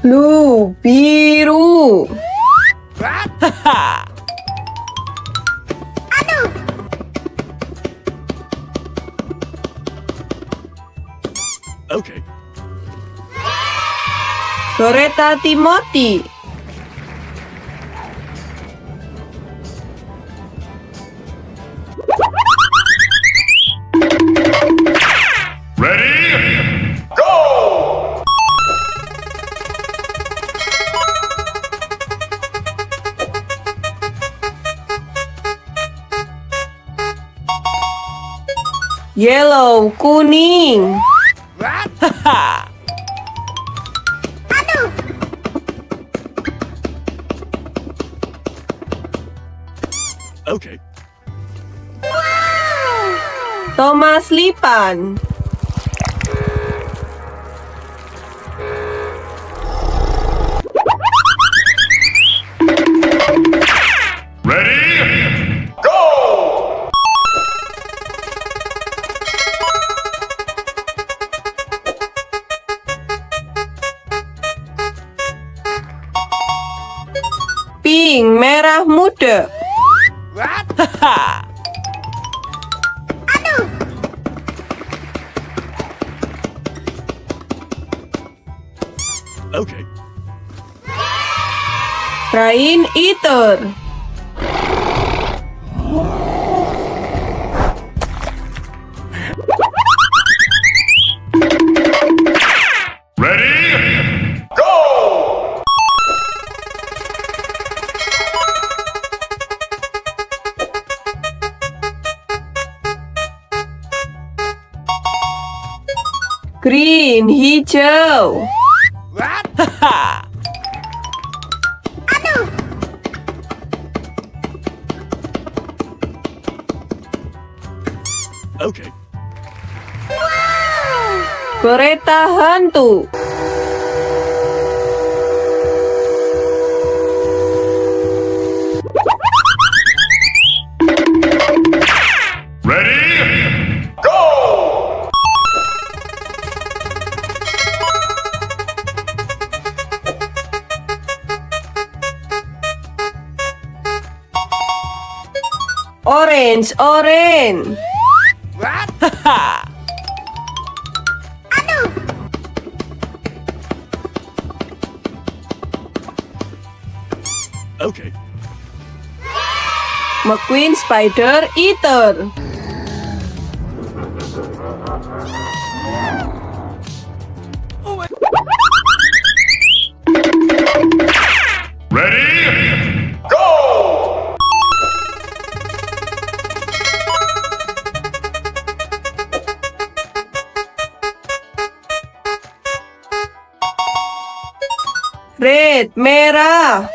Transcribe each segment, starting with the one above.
Blue, biru. Okay. Kereta Timothy. Ready? Go! Yellow, kuning. Okay. Thomas Lipan. Ready? Go! Pink, merah muda. Okay. Rain eater. Ready? Go! Green, hijau. Okay. Kereta hantu. Ready? Go! Orange, orange. Okay. Mcqueen spider eater. Ready? Go! Red, merah.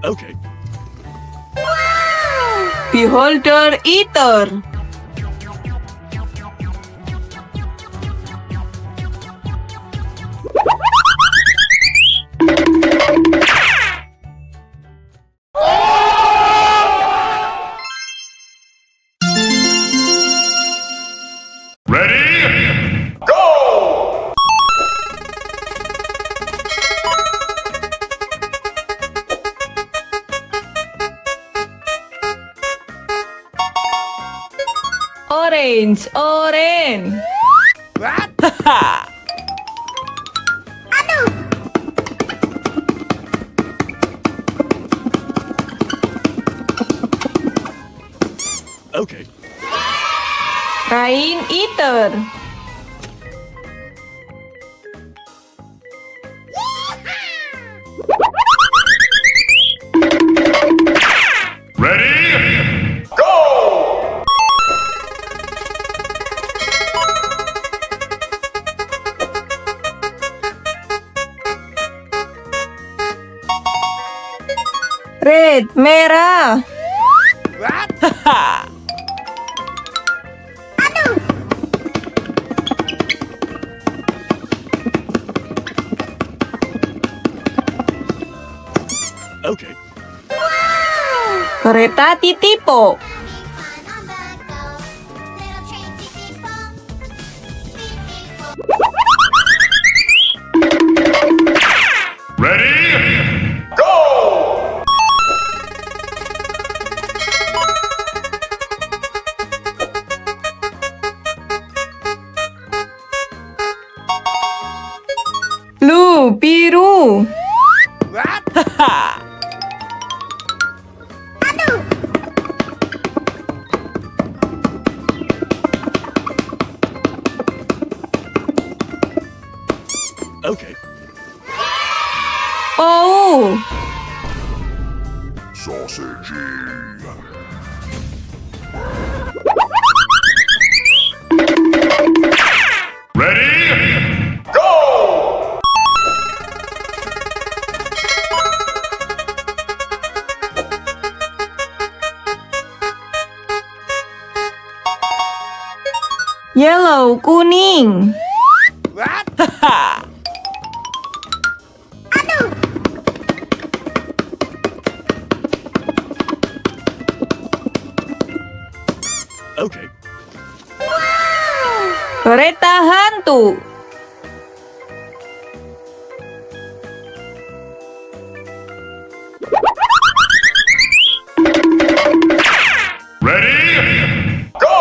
Okay. Beholder eater. Ready? Go! Orange, orange. Okay. Rain eater. Ready? Go! Red, merah. Okay. Kereta titipo. Ready? Go! Blue, biru. Okay. Oh, Sausage. Ready? Go! yellow, kuning. Okay. Kereta hantu. Ready? Go!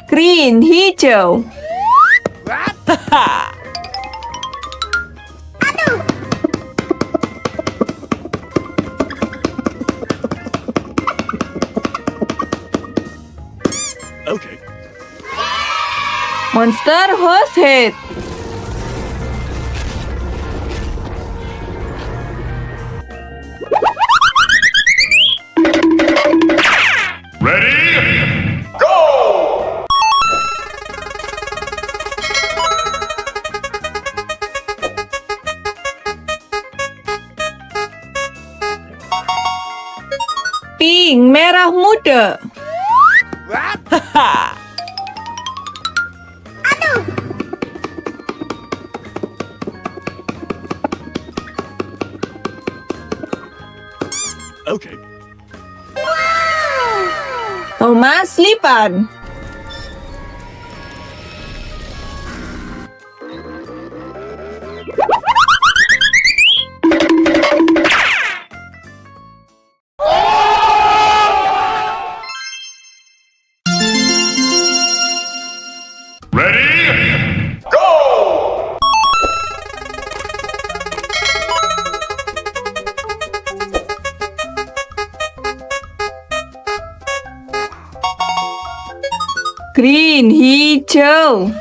Green, hijau. Okay. Monster horse head. Ready? Go! Pink, merah muda. Okay. Thomas Lipan. Ready? Go! Green, hijau.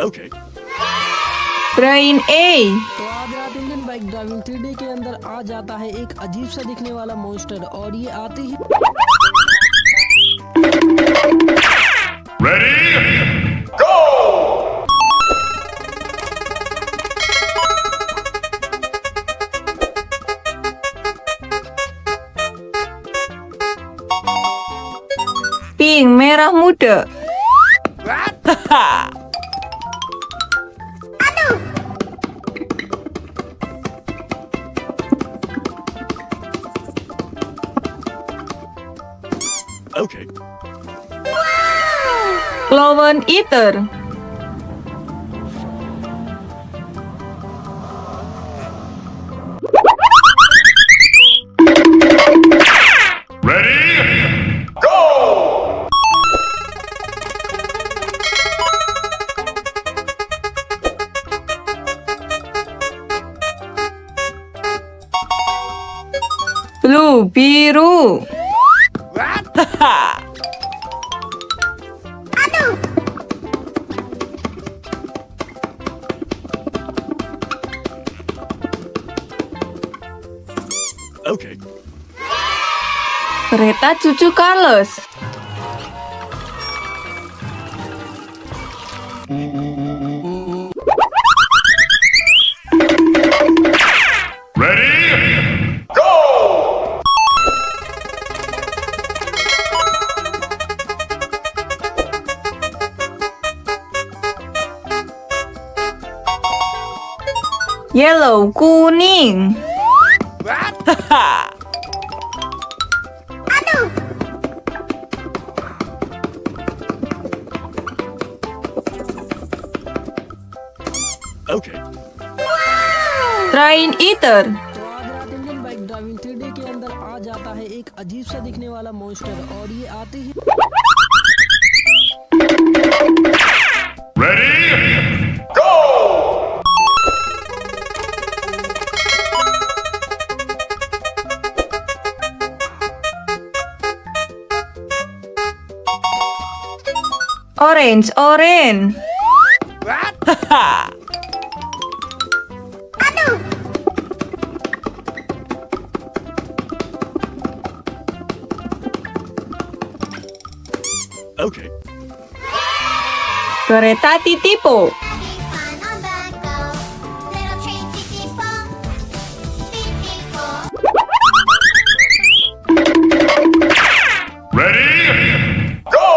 Okay. Brain A. तो आज रात Indian bike driving 3D के अंदर आ जाता है एक अजीब सा दिखने वाला मॉन्स्टर और ये आते ही Ready? Go! Pink, merah muda. Okay. Clown eater. Ready? Go! Blue, biru. Okay. Kereta cucu Carlos. Ready? Go! Yellow, kuning. Okay. Train eater. तो आज रात इंडियन बाइक ड्राइविंग 3D के अंदर आ जाता है एक अजीब सा दिखने वाला मॉन्स्टर और ये आते ही Ready? Go! Orange, orange. Okay. Kereta titipo. Having fun on the go. Little train titipo. Titipo. Ready? Go!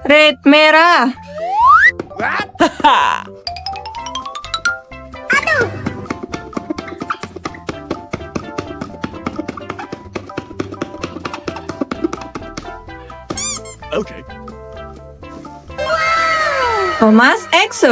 Red, merah. Okay. Thomas X.